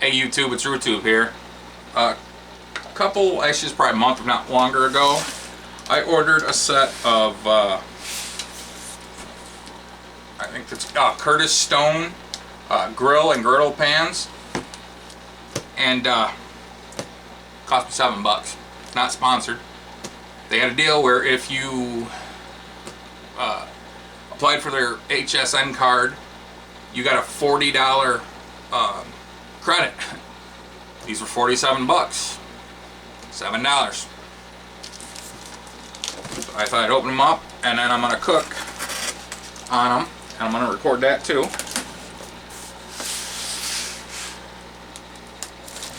Hey YouTube, it's RooTube here. Actually it's probably a month if not longer ago, I ordered a set of, I think it's Curtis Stone grill and griddle pans, and cost me $7. Not sponsored. They had a deal where if you applied for their HSN card, you got a $40 credit. These were $47, $7. So I thought I'd open them up, and then I'm gonna cook on them, and I'm gonna record that too.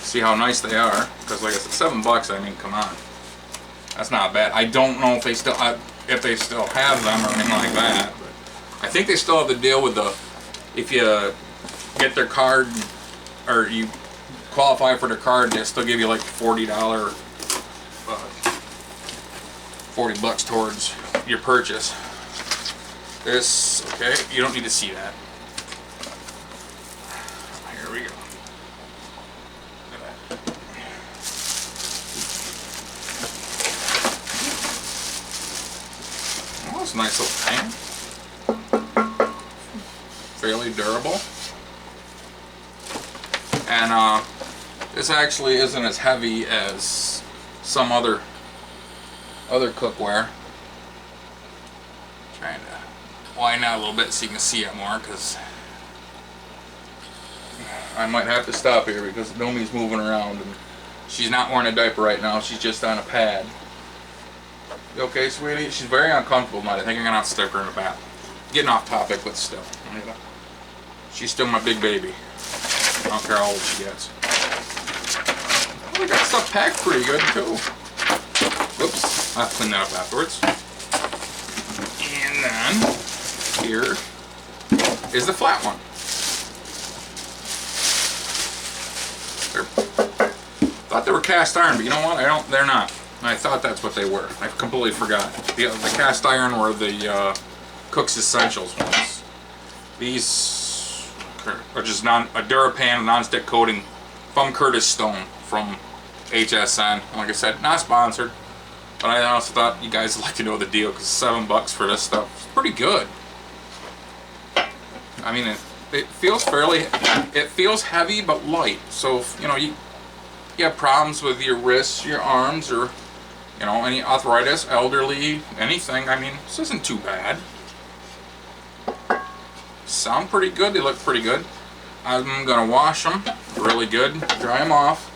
See how nice they are, because like I said, $7. I mean, come on, that's not bad. I don't know if they still have them or anything like that, but I think they still have the deal with the, if you get their card or you qualify for their card, they still give you like $40 towards your purchase. This, okay, you don't need to see that. Here we go. Oh, it's a nice little pan. Fairly durable. And this actually isn't as heavy as some other cookware. Trying to widen out a little bit so you can see it more, because I might have to stop here because Nomi's moving around and she's not wearing a diaper right now. She's just on a pad. You okay, sweetie? She's very uncomfortable tonight. I think I'm gonna have to stick her in the bath. Getting off topic, but still, she's still my big baby. I don't care how old she gets. Oh, we got stuff packed pretty good too. Oops, I'll have to clean that up afterwards. And then here is the flat one. Thought they were cast iron, but you know what? They're not. I thought that's what they were. I completely forgot. The cast iron were the Cook's Essentials ones. These are just a DuraPan non-stick coating from Curtis Stone from HSN. Like I said, not sponsored, but I also thought you guys would like to know the deal, because $7 for this stuff is pretty good. I mean, it feels heavy but light. So if, you have problems with your wrists, your arms, or any arthritis, elderly, anything, I mean, this isn't too bad. Sound pretty good. They look pretty good. I'm gonna wash them really good, dry them off,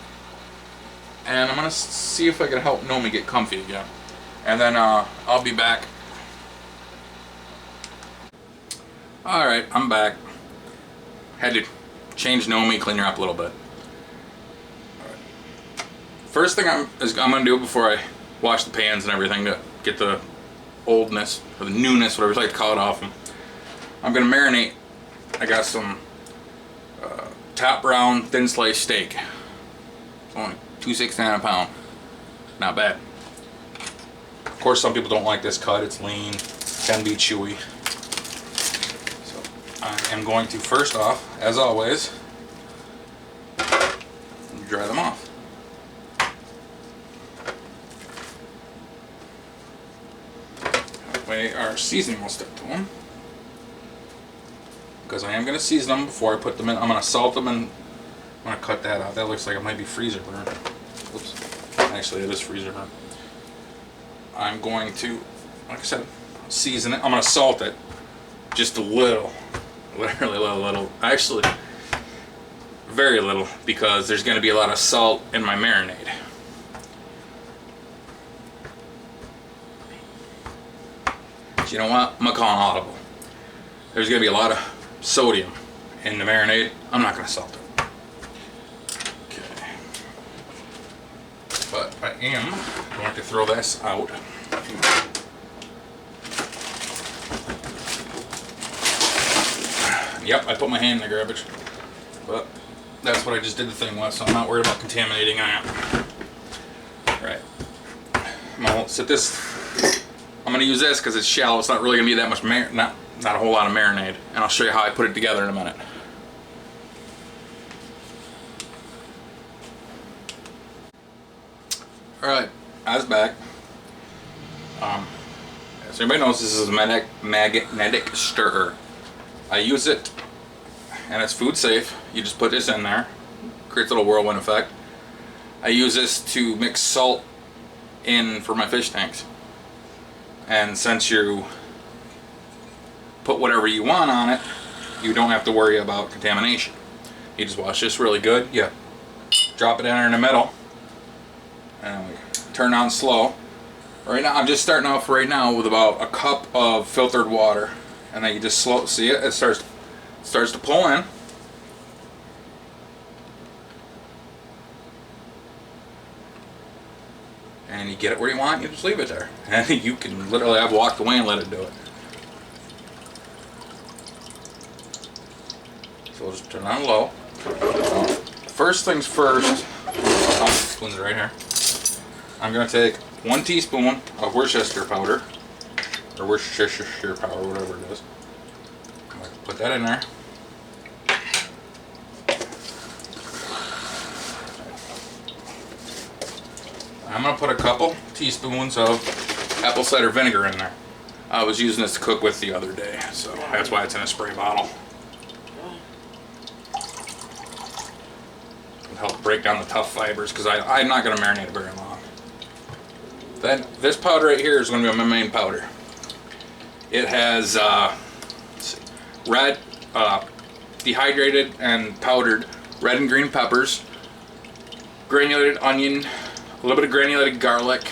and I'm gonna see if I can help Nomi get comfy again. And then I'll be back. All right, I'm back. Had to change Nomi, clean her up a little bit. All right. First thing I'm gonna do before I wash the pans and everything to get the oldness or the newness, whatever you like to call it, off them. I'm gonna marinate. I got some top brown thin sliced steak. It's only $2.69 a pound. Not bad. Of course, some people don't like this cut. It's lean, can be chewy. So I am going to first off, as always, dry them off. That way our seasoning will stick to them. Because I am going to season them before I put them in. I'm going to salt them, and I'm going to cut that out. That looks like it might be freezer burn. Oops. Actually, it is freezer burn. I'm going to, like I said, season it. I'm going to salt it just a little. Literally a little. Actually, very little, because there's going to be a lot of salt in my marinade. But you know what? I'm going to call an audible. There's going to be a lot of sodium in the marinade. I'm not going to salt it. Okay. But I am going to throw this out. Yep, I put my hand in the garbage. But that's what I just did the thing with, so I'm not worried about contaminating that. Right. I'm going to set this. I'm going to use this because it's shallow. It's not really going to be that much not a whole lot of marinade, and I'll show you how I put it together in a minute. Alright, I was back. As everybody knows, this is a magnetic stirrer. I use it, and it's food safe. You just put this in there, creates a little whirlwind effect. I use this to mix salt in for my fish tanks. And since you put whatever you want on it, you don't have to worry about contamination. You just wash this really good. You drop it in there in the middle, and we turn on slow. Right now, I'm just starting off right now with about a cup of filtered water, and then you just slow. See it? It starts to pull in. And you get it where you want, you just leave it there. And you can literally have walked away and let it do it. So we'll just turn on low. First things first, spoons right here. I'm going to take 1 teaspoon of Worcestershire powder, or Worcestershire powder, whatever it is. I'm going to put that in there. I'm going to put a couple teaspoons of apple cider vinegar in there. I was using this to cook with the other day, so that's why it's in a spray bottle. It'll help break down the tough fibers, because I'm not going to marinate it very long. Then this powder right here is going to be my main powder. It has red, dehydrated and powdered red and green peppers, granulated onion, a little bit of granulated garlic,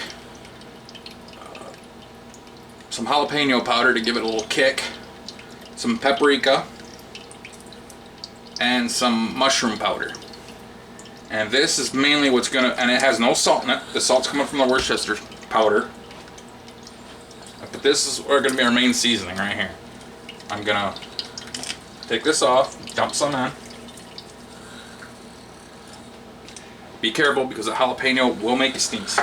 some jalapeno powder to give it a little kick, some paprika, and some mushroom powder. And this is mainly what's gonna, and it has no salt in it. The salt's coming from the Worcestershire powder. But this is gonna be our main seasoning right here. I'm gonna take this off, dump some in. Be careful, because the jalapeno will make you sneeze.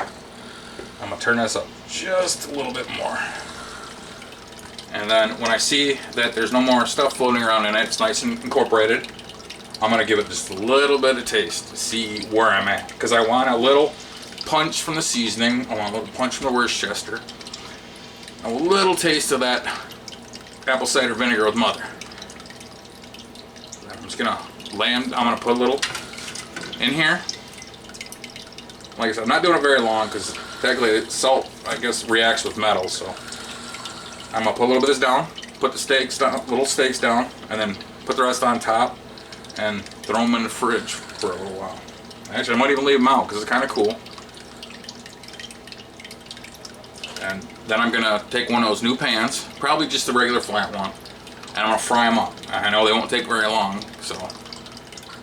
I'm gonna turn this up just a little bit more. And then when I see that there's no more stuff floating around in it, it's nice and incorporated, I'm going to give it just a little bit of taste to see where I'm at. Because I want a little punch from the seasoning, I want a little punch from the Worcestershire, a little taste of that apple cider vinegar with mother. I'm just going to I'm going to put a little in here. Like I said, I'm not doing it very long, because technically salt, I guess, reacts with metal, so I'm going to put a little bit of this down, put the steaks down, little steaks down, and then put the rest on top, and throw them in the fridge for a little while. Actually, I might even leave them out, because it's kind of cool. And then I'm going to take one of those new pans, probably just a regular flat one, and I'm going to fry them up. I know they won't take very long, so,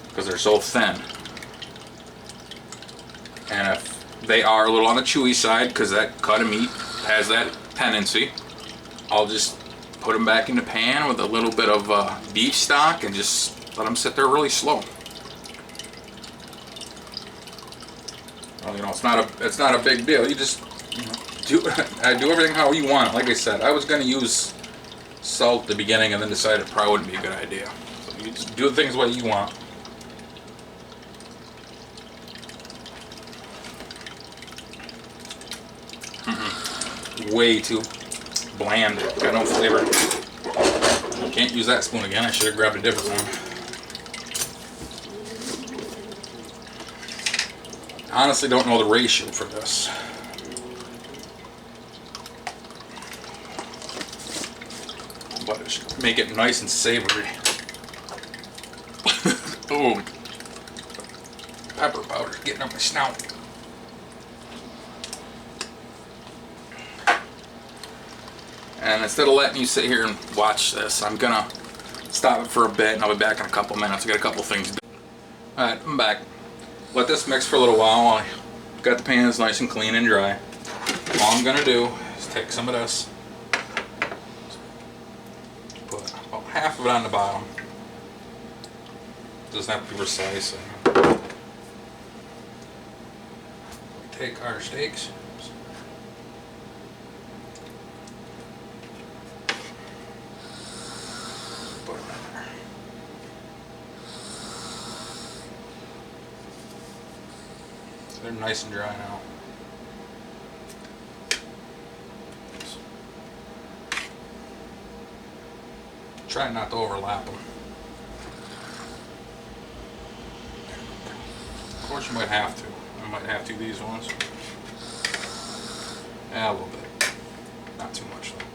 because they're so thin. And if they are a little on the chewy side, because that cut of meat has that tendency, I'll just put them back in the pan with a little bit of beef stock and just let them sit there really slow. Well, you know, it's not a big deal. You just, you know, do everything how you want. Like I said, I was going to use salt at the beginning, and then decided it probably wouldn't be a good idea. So you just do things the way you want. Way too bland. Got no flavor. Can't use that spoon again. I should have grabbed a different one. Honestly, don't know the ratio for this. But it should make it nice and savory. Oh, pepper powder's getting up my snout. And instead of letting you sit here and watch this, I'm gonna stop it for a bit, and I'll be back in a couple minutes. I got a couple things to do. Alright, I'm back. Let this mix for a little while I got the pans nice and clean and dry. All I'm gonna do is take some of this, put about half of it on the bottom. Doesn't have to be precise. Take our steaks. They're nice and dry now. Try not to overlap them. Of course, you might have to. I might have to these ones. Yeah, a little bit. Not too much though.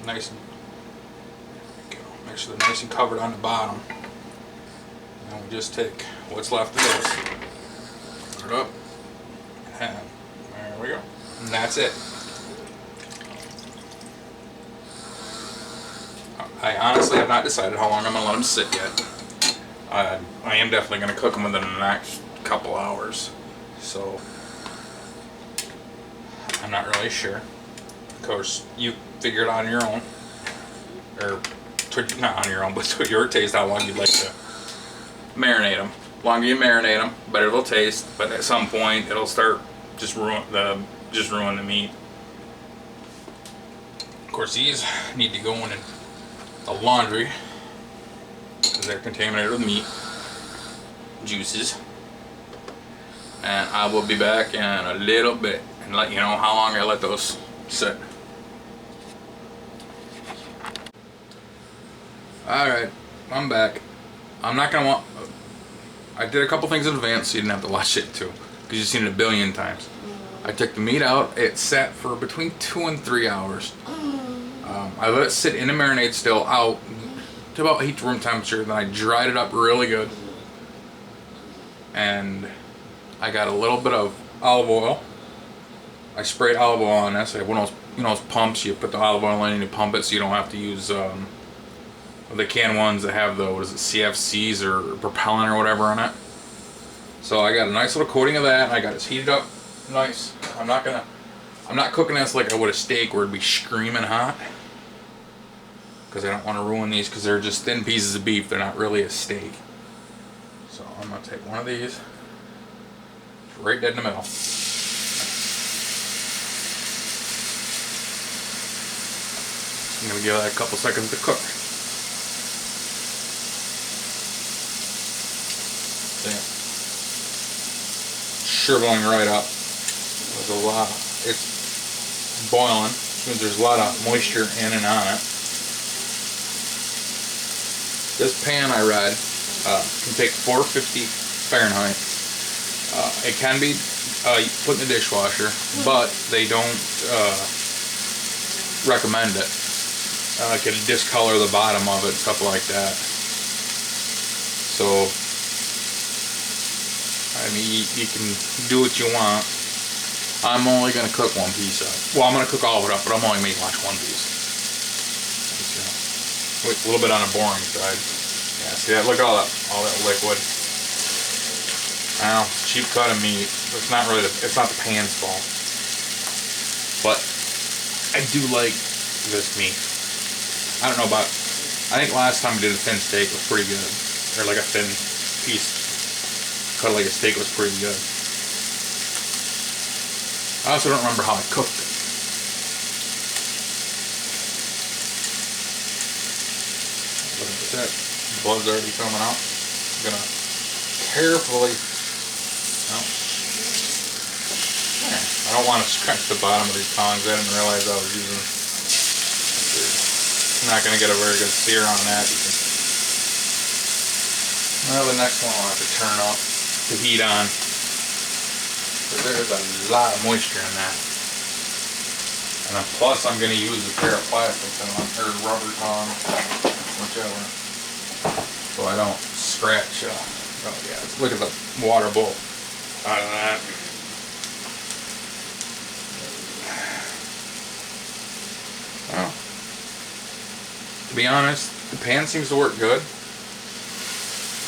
Nice and there we go. Make sure they're nice and covered on the bottom. And we just take what's left of this, put it up, and there we go. And that's it. I honestly have not decided how long I'm going to let them sit yet. I am definitely going to cook them within the next couple hours. So, I'm not really sure. Of course, you figure it out on your own. Or, not on your own, but to your taste, how long you'd like to marinate them. The longer you marinate them, better they'll taste. But at some point, it'll start just ruin the meat. Of course, these need to go in the laundry because they're contaminated with meat juices. And I will be back in a little bit and let you know how long I let those sit. Alright, I'm back. I'm not gonna I did a couple things in advance so you didn't have to watch it too, because you've seen it a billion times. I took the meat out. It sat for between 2 and 3 hours. I let it sit in the marinade still out to about heat to room temperature. Then I dried it up really good. And I got a little bit of olive oil. I sprayed olive oil on this. I have one of those, those pumps. You put the olive oil in and you pump it so you don't have to use the canned ones that have the, what is it, CFCs or propellant or whatever on it. So I got a nice little coating of that. And I got it heated up nice. I'm not cooking this like I would a steak where it'd be screaming hot, because I don't want to ruin these, because they're just thin pieces of beef. They're not really a steak. So I'm going to take one of these, right dead in the middle. I'm going to give that a couple seconds to cook. Shriveling right up. There's a lot. It's boiling. Means there's a lot of moisture in and on it. This pan, I read, can take 450 Fahrenheit. It can be put in the dishwasher, but they don't recommend it. It can discolor the bottom of it, stuff like that. So, I mean, you can do what you want. I'm only going to cook one piece up. Well, I'm going to cook all of it up, but I'm only making watch one piece. A little bit on the boring side. Yeah, see that? Look at all that liquid. Well, cheap cut of meat. It's not really it's not the pan's fault. But I do like this meat. I don't know about. I think last time we did a thin steak was pretty good, or like a thin piece cut like a steak was pretty good. I also don't remember how I cooked it. Look at that. The blood's already coming out. I'm gonna carefully. I don't want to scratch the bottom of these tongs. I didn't realize I was using. I'm not gonna get a very good sear on that. Well, the next one I'll have to turn up the heat on. There's a lot of moisture in that. And then plus I'm going to use a pair of plastic tongs, or rubber tongs, whichever, so I don't scratch. Oh yeah, look at the water bowl out of that. Well, to be honest, the pan seems to work good.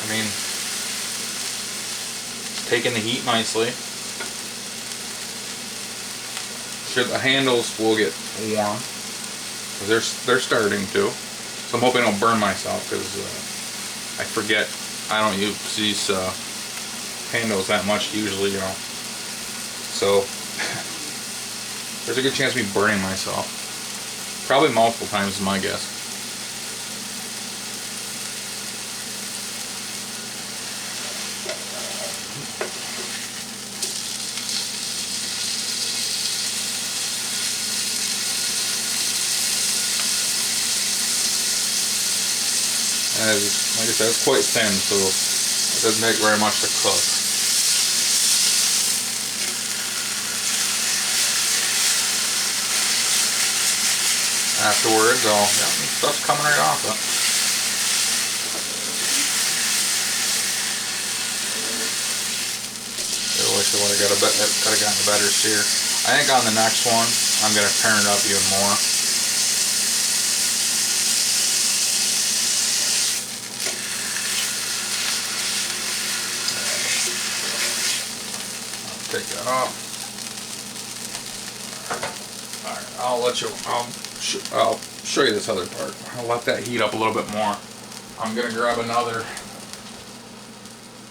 I mean, it's taking the heat nicely. Sure, the handles will get warm, because they're starting to. So I'm hoping I don't burn myself, because I forget I don't use these handles that much usually, So there's a good chance of me burning myself. Probably multiple times is my guess. As, like I said, it's quite thin, so it doesn't take very much to cook. Afterwards, stuff's coming right off it. I wish I would have gotten a better sear. I think on the next one, I'm gonna turn it up even more. Take that off. Alright, I'll show you this other part. I'll let that heat up a little bit more. I'm gonna grab another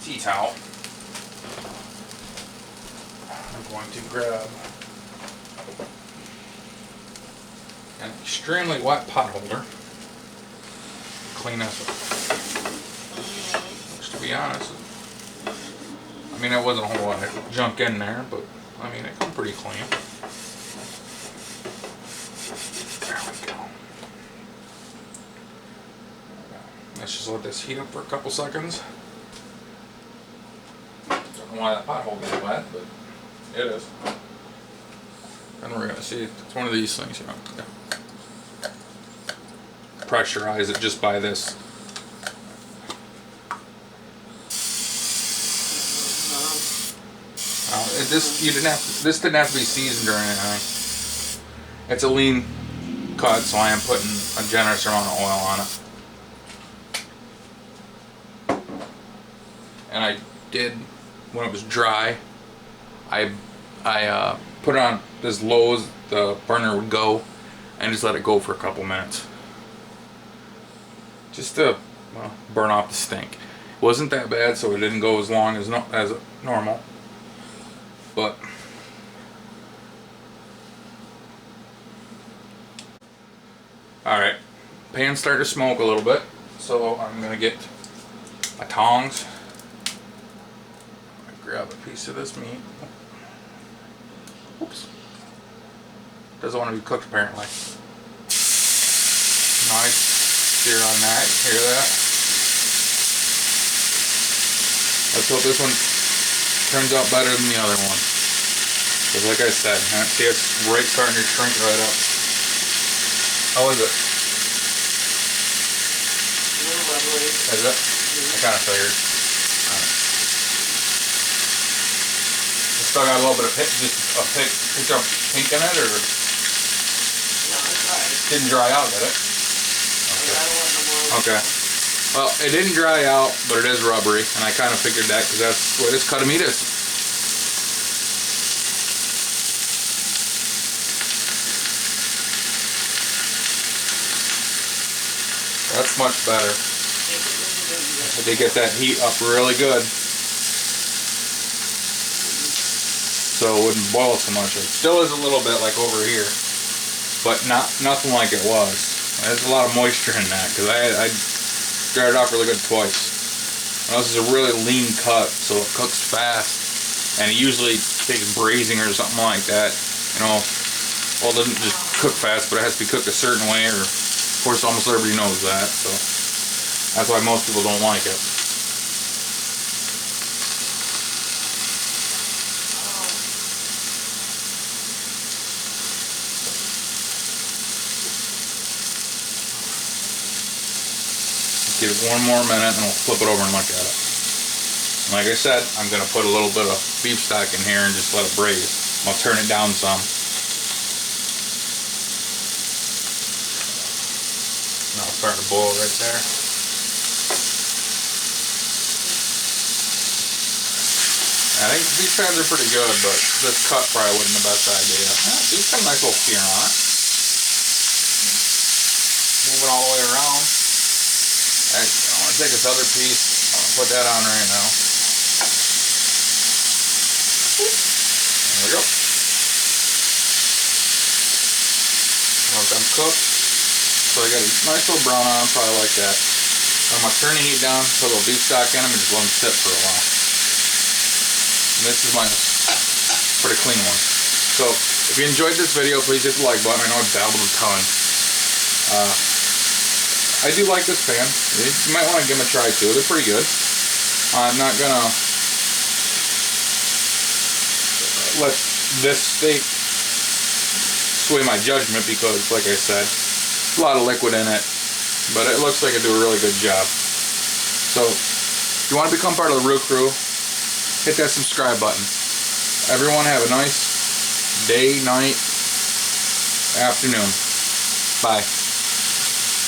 tea towel. I'm going to grab an extremely wet pot holder. Clean this up. Which, to be honest, I mean, there wasn't a whole lot of junk in there, but I mean, it come pretty clean. There we go. Let's just let this heat up for a couple seconds. Don't know why that pot holder is wet, but it is. And we're gonna see, it's one of these things, you know. Pressurize it just by this. This didn't have to be seasoned or anything. It's a lean cut, so I am putting a generous amount of oil on it. And I did, when it was dry, I put it on as low as the burner would go and just let it go for a couple minutes. Just to burn off the stink. It wasn't that bad, so it didn't go as long as normal. But alright, pan's starting to smoke a little bit, so I'm gonna get my tongs. Grab a piece of this meat. Oops. Doesn't want to be cooked apparently. Nice sear on that. You hear that? Let's hope this one turns out better than the other one. Because like I said, see, it's starting to shrink right up. How is it? A little rubbery. Is it? I kind of figured. Still got a little bit of pinch of pink in it, or? No, it's dry. Didn't dry out, did it? Okay. Okay. Well, it didn't dry out, but it is rubbery, and I kind of figured that because that's what this cut of meat is. That's much better. I did get that heat up really good, so it wouldn't boil so much. It still is a little bit like over here, but nothing like it was. There's a lot of moisture in that because I dried it off really good twice. Now, this is a really lean cut, so it cooks fast, and it usually takes braising or something like that. You know, well, it doesn't just cook fast, but it has to be cooked a certain way, or of course almost everybody knows that, so that's why most people don't like it. Give it one more minute and we'll flip it over and look at it. And like I said, I'm going to put a little bit of beef stock in here and just let it braise. I'll turn it down some. Now it's starting to boil right there. I think these pads are pretty good, but this cut probably wasn't the best idea. Yeah, these got a nice little sear on it. Moving all the way around. I want to take this other piece, I'm going to put that on right now. There we go. Once I'm cooked, so I got a nice little brown on them, probably like that. I'm going to turn the heat down, put a little beef stock in them, and just let them sit for a while. And this is my pretty clean one. So, if you enjoyed this video, please hit the like button. I know I babbled a ton. I do like this pan. You might want to give them a try too. They're pretty good. I'm not gonna let this steak sway my judgment because, like I said, a lot of liquid in it, but it looks like it do a really good job. So, if you want to become part of the Root Crew, hit that subscribe button. Everyone have a nice day, night, afternoon. Bye.